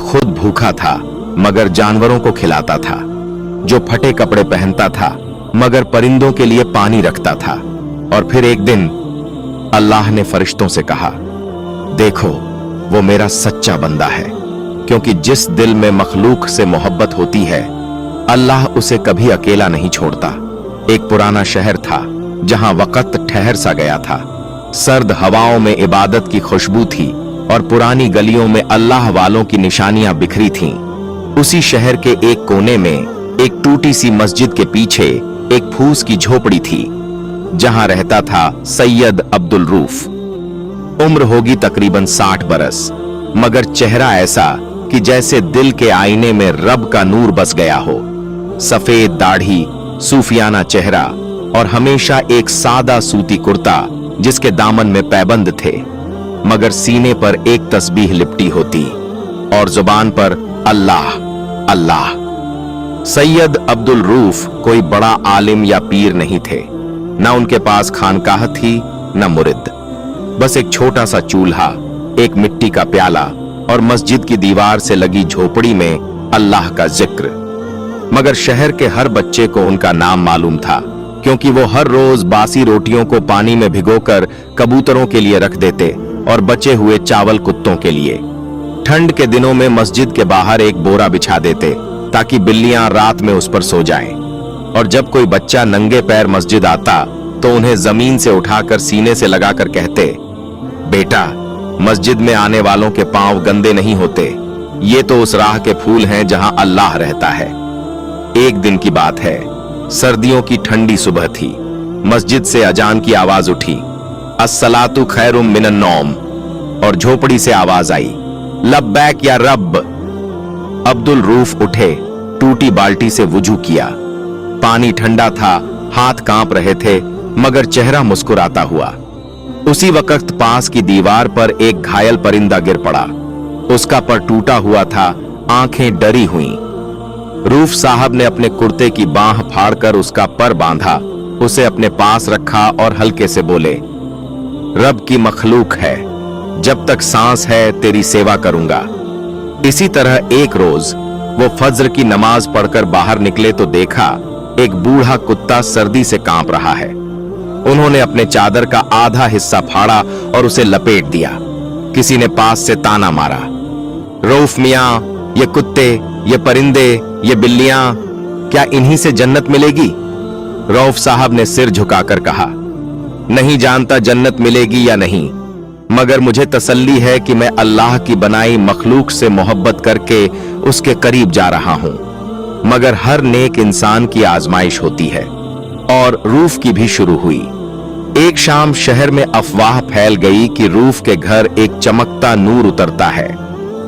खुद भूखा था मगर जानवरों को खिलाता था, जो फटे कपड़े पहनता था मगर परिंदों के लिए पानी रखता था। और फिर एक दिन अल्लाह ने फरिश्तों से कहा, देखो वो मेरा सच्चा बंदा है, क्योंकि जिस दिल में मखलूक से मोहब्बत होती है अल्लाह उसे कभी अकेला नहीं छोड़ता। एक पुराना शहर था जहां वक्त ठहर सा गया था। सर्द हवाओं में इबादत की खुशबू थी और पुरानी गलियों में अल्लाह वालों की निशानियां बिखरी थीं। उसी शहर के एक कोने में एक टूटी सी मस्जिद के पीछे एक फूस की झोपड़ी थी, जहां रहता था सैयद अब्दुल रूफ। उम्र होगी तकरीबन 60 बरस, मगर चेहरा ऐसा कि जैसे दिल के आईने में रब का नूर बस गया हो। सफेद दाढ़ी, सूफियाना चेहरा और हमेशा एक सादा सूती कुर्ता जिसके दामन में पैबंद थे, मगर सीने पर एक तस्बीह लिपटी होती और जुबान पर अल्लाह अल्लाह। सैयद अब्दुल रूफ कोई बड़ा आलिम या पीर नहीं थे, ना उनके पास खानकाह थी न मुरिद। बस एक छोटा सा चूल्हा, एक मिट्टी का प्याला और मस्जिद की दीवार से लगी झोपड़ी में अल्लाह का जिक्र। मगर शहर के हर बच्चे को उनका नाम मालूम था, क्योंकि वो हर रोज बासी रोटियों को पानी में भिगोकर कबूतरों के लिए रख देते और बचे हुए चावल कुत्तों के लिए। ठंड के दिनों में मस्जिद के बाहर एक बोरा बिछा देते ताकि बिल्लियां रात में उस पर सो जाएं। और जब कोई बच्चा नंगे पैर मस्जिद आता तो उन्हें जमीन से उठाकर सीने से लगाकर कहते, बेटा, मस्जिद में आने वालों के पांव गंदे नहीं होते, ये तो उस राह के फूल हैं जहां अल्लाह रहता है। एक दिन की बात है, सर्दियों की ठंडी सुबह थी। मस्जिद से अजान की आवाज उठी, अस्सलातु खैरुम मिनन नौम, और झोपड़ी से आवाज आई, लब्बैक या रब। अब्दुल रूफ उठे, टूटी बाल्टी से वुजू किया। पानी ठंडा था, हाथ कांप रहे थे, मगर चेहरा मुस्कुराता हुआ। उसी वक्त पास की दीवार पर एक घायल परिंदा गिर पड़ा। उसका पर टूटा हुआ था, आंखें डरी हुईं। रूफ साहब ने अपने कुर्ते की बांह फाड़कर उसका पर बांधा, उसे अपने पास रखा और हल्के से बोले, रब की मखलूक है, जब तक सांस है तेरी सेवा करूंगा। इसी तरह एक रोज वो फज्र की नमाज पढ़कर बाहर निकले तो देखा एक बूढ़ा कुत्ता सर्दी से कांप रहा है। उन्होंने अपने चादर का आधा हिस्सा फाड़ा और उसे लपेट दिया। किसी ने पास से ताना मारा, रऊफ मियां, ये कुत्ते, ये परिंदे, ये बिल्लियां, क्या इन्हीं से जन्नत मिलेगी? रऊफ साहब ने सिर झुकाकर कहा, नहीं जानता जन्नत मिलेगी या नहीं, मगर मुझे तसल्ली है कि मैं अल्लाह की बनाई मखलूक से मोहब्बत करके उसके करीब जा रहा हूं। मगर हर नेक इंसान की आजमाइश होती है, और रूफ की भी शुरू हुई। एक शाम शहर में अफवाह फैल गई कि रूफ के घर एक चमकता नूर उतरता है।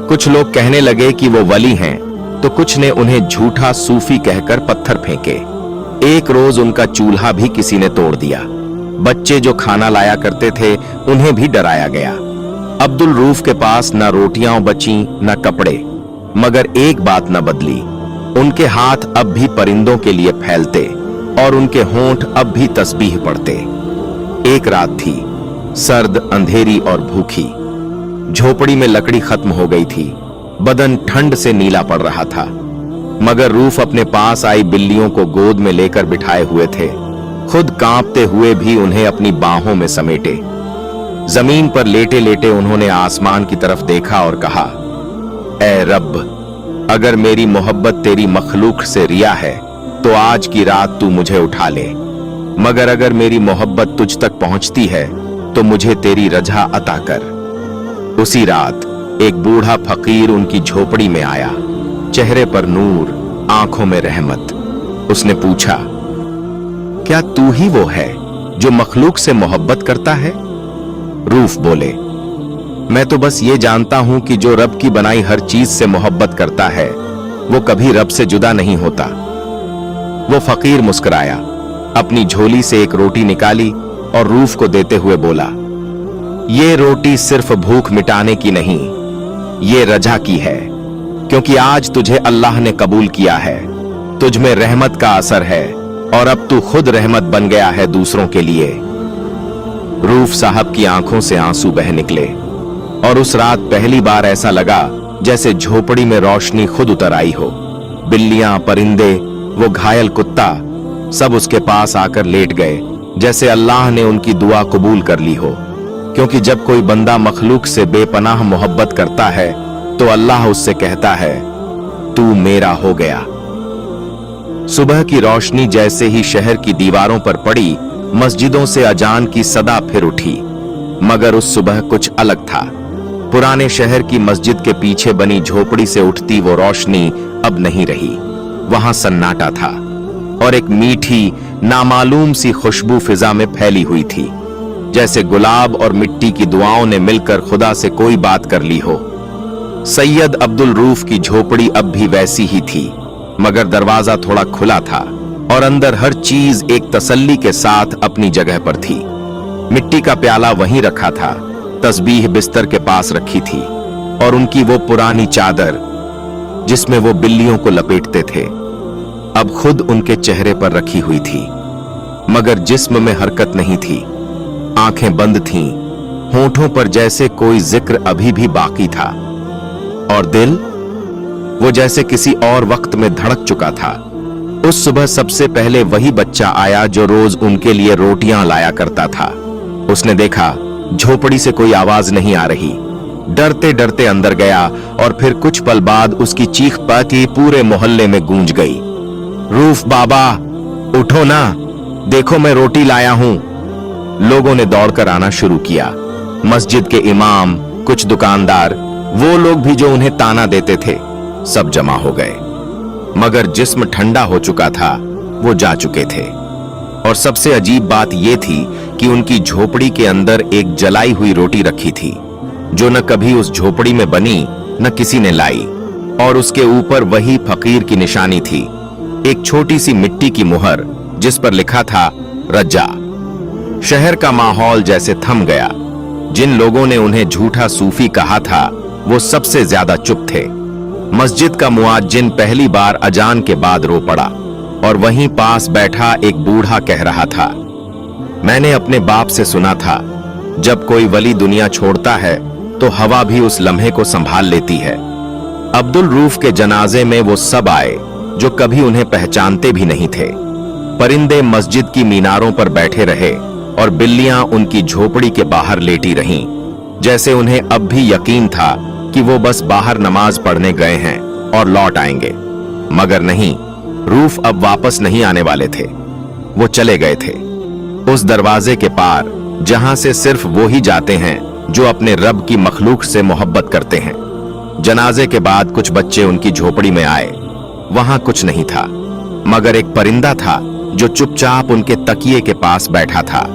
कुछ लोग कहने लगे कि वो वली हैं, तो कुछ ने उन्हें झूठा सूफी कहकर पत्थर फेंके। एक रोज उनका चूल्हा भी किसी ने तोड़ दिया। बच्चे जो खाना लाया करते थे उन्हें भी डराया गया। अब्दुल रूफ के पास न रोटियां बची न कपड़े, मगर एक बात न बदली, उनके हाथ अब भी परिंदों के लिए फैलते और उनके होंठ अब भी तस्बीह पढ़ते। एक रात थी, सर्द, अंधेरी और भूखी। झोपड़ी में लकड़ी खत्म हो गई थी, बदन ठंड से नीला पड़ रहा था, मगर रूफ अपने पास आई बिल्लियों को गोद में लेकर बिठाए हुए थे। खुद कांपते हुए भी उन्हें अपनी बाहों में समेटे। जमीन पर लेटे लेटे उन्होंने आसमान की तरफ देखा और कहा, ऐ रब, अगर मेरी मोहब्बत तेरी मखलूक से रिया है तो आज की रात तू मुझे उठा ले, मगर अगर मेरी मोहब्बत तुझ तक पहुंचती है तो मुझे तेरी रजा अता कर। उसी रात एक बूढ़ा फकीर उनकी झोपड़ी में आया, चेहरे पर नूर, आंखों में रहमत। उसने पूछा, क्या तू ही वो है जो मखलूक से मोहब्बत करता है? रूफ बोले, मैं तो बस ये जानता हूं कि जो रब की बनाई हर चीज से मोहब्बत करता है वो कभी रब से जुदा नहीं होता। वो फकीर मुस्कुराया, अपनी झोली से एक रोटी निकाली और रूफ को देते हुए बोला, ये रोटी सिर्फ भूख मिटाने की नहीं, ये रजा की है, क्योंकि आज तुझे अल्लाह ने कबूल किया है, तुझ में रहमत का असर है और अब तू खुद रहमत बन गया है दूसरों के लिए। रूफ साहब की आंखों से आंसू बह निकले और उस रात पहली बार ऐसा लगा जैसे झोपड़ी में रोशनी खुद उतर आई हो। बिल्लियां, परिंदे, वो घायल कुत्ता सब उसके पास आकर लेट गए, जैसे अल्लाह ने उनकी दुआ कबूल कर ली हो। क्योंकि जब कोई बंदा मखलूक से बेपनाह मोहब्बत करता है तो अल्लाह उससे कहता है, तू मेरा हो गया। सुबह की रोशनी जैसे ही शहर की दीवारों पर पड़ी, मस्जिदों से अजान की सदा फिर उठी। मगर उस सुबह कुछ अलग था। पुराने शहर की मस्जिद के पीछे बनी झोपड़ी से उठती वो रोशनी अब नहीं रही। वहां सन्नाटा था और एक मीठी, नामालूम सी खुशबू फिजा में फैली हुई थी, जैसे गुलाब और मिट्टी की दुआओं ने मिलकर खुदा से कोई बात कर ली हो। सैयद अब्दुल रूफ की झोपड़ी अब भी वैसी ही थी, मगर दरवाजा थोड़ा खुला था और अंदर हर चीज एक तसल्ली के साथ अपनी जगह पर थी। मिट्टी का प्याला वहीं रखा था, तस्बीह बिस्तर के पास रखी थी और उनकी वो पुरानी चादर जिसमें वो बिल्लियों को लपेटते थे अब खुद उनके चेहरे पर रखी हुई थी। मगर जिस्म में हरकत नहीं थी, आंखें बंद थीं, होठों पर जैसे कोई जिक्र अभी भी बाकी था। और दिल, वो जैसे किसी और वक्त में धड़क चुका था। उस सुबह सबसे पहले वही बच्चा आया जो रोज उनके लिए रोटियां लाया करता था। उसने देखा झोपड़ी से कोई आवाज नहीं आ रही, डरते डरते अंदर गया और फिर कुछ पल बाद उसकी चीख पाती पूरे मोहल्ले में गूंज गई, रूफ बाबा उठो ना, देखो मैं रोटी लाया हूं। लोगों ने दौड़कर आना शुरू किया। मस्जिद के इमाम, कुछ दुकानदार, वो लोग भी जो उन्हें ताना देते थे, सब जमा हो गए। मगर जिस्म ठंडा हो चुका था, वो जा चुके थे। और सबसे अजीब बात यह थी कि उनकी झोपड़ी के अंदर एक जलाई हुई रोटी रखी थी, जो न कभी उस झोपड़ी में बनी न किसी ने लाई। और उसके ऊपर वही फकीर की निशानी थी, एक छोटी सी मिट्टी की मुहर जिस पर लिखा था रज्जा। शहर का माहौल जैसे थम गया। जिन लोगों ने उन्हें झूठा सूफी कहा था, वो सबसे ज्यादा चुप थे। मस्जिद का मुआज्जिन पहली बार अजान के बाद रो पड़ा और वहीं पास बैठा एक बूढ़ा कह रहा था, मैंने अपने बाप से सुना था, जब कोई वली दुनिया छोड़ता है तो हवा भी उस लम्हे को संभाल लेती है। अब्दुल रूफ के जनाजे में वो सब आए जो कभी उन्हें पहचानते भी नहीं थे। परिंदे मस्जिद की मीनारों पर बैठे रहे और बिल्लियां उनकी झोपड़ी के बाहर लेटी रहीं, जैसे उन्हें अब भी यकीन था कि वो बस बाहर नमाज पढ़ने गए हैं और लौट आएंगे। मगर नहीं, रूफ अब वापस नहीं आने वाले थे। वो चले गए थे उस दरवाजे के पार जहां से सिर्फ वो ही जाते हैं जो अपने रब की मखलूक से मोहब्बत करते हैं। जनाजे के बाद कुछ बच्चे उनकी झोपड़ी में आए। वहां कुछ नहीं था, मगर एक परिंदा था जो चुपचाप उनके तकिए के पास बैठा था।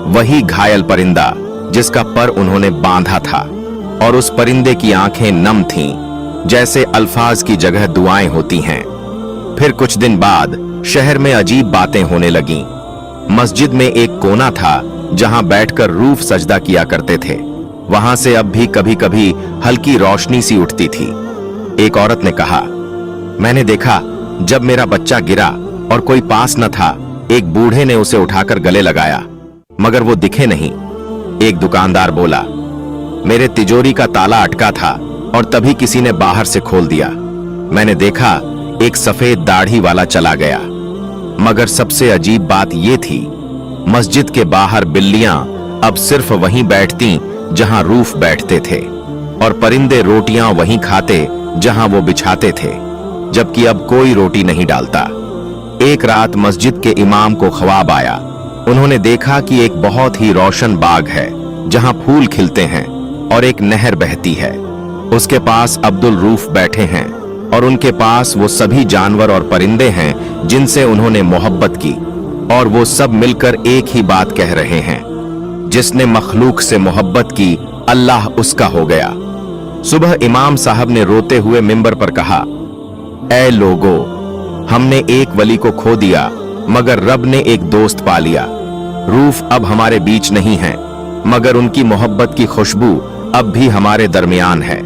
वही घायल परिंदा जिसका पर उन्होंने बांधा था। और उस परिंदे की आंखें नम थीं, जैसे अल्फाज की जगह दुआएं होती हैं। फिर कुछ दिन बाद शहर में अजीब बातें होने लगीं। मस्जिद में एक कोना था जहां बैठकर रूफ सजदा किया करते थे। वहां से अब भी कभी कभी हल्की रोशनी सी उठती थी। एक औरत ने कहा, मैंने देखा जब मेरा बच्चा गिरा और कोई पास न था, एक बूढ़े ने उसे उठाकर गले लगाया, मगर वो दिखे नहीं। एक दुकानदार बोला, मेरे तिजोरी का ताला अटका था और तभी किसी ने बाहर से खोल दिया। मैंने देखा एक सफेद दाढ़ी वाला चला गया। मगर सबसे अजीब बात यह थी, मस्जिद के बाहर बिल्लियां अब सिर्फ वहीं बैठती जहां रूफ बैठते थे और परिंदे रोटियां वहीं खाते जहां वो बिछाते थे, जबकि अब कोई रोटी नहीं डालता। एक रात मस्जिद के इमाम को ख्वाब आया। उन्होंने देखा कि एक बहुत ही रोशन बाग है जहां फूल खिलते हैं और एक नहर बहती है। उसके पास अब्दुल रूफ बैठे हैं और उनके पास वो सभी जानवर और परिंदे हैं जिनसे उन्होंने मोहब्बत की, और वो सब मिलकर एक ही बात कह रहे हैं, जिसने मखलूक से मोहब्बत की अल्लाह उसका हो गया। सुबह इमाम साहब ने रोते हुए मिंबर पर कहा, ऐ लोगो, हमने एक वली को खो दिया मगर रब ने एक दोस्त पा लिया। रूफ अब हमारे बीच नहीं है, मगर उनकी मोहब्बत की खुशबू अब भी हमारे दरमियान है।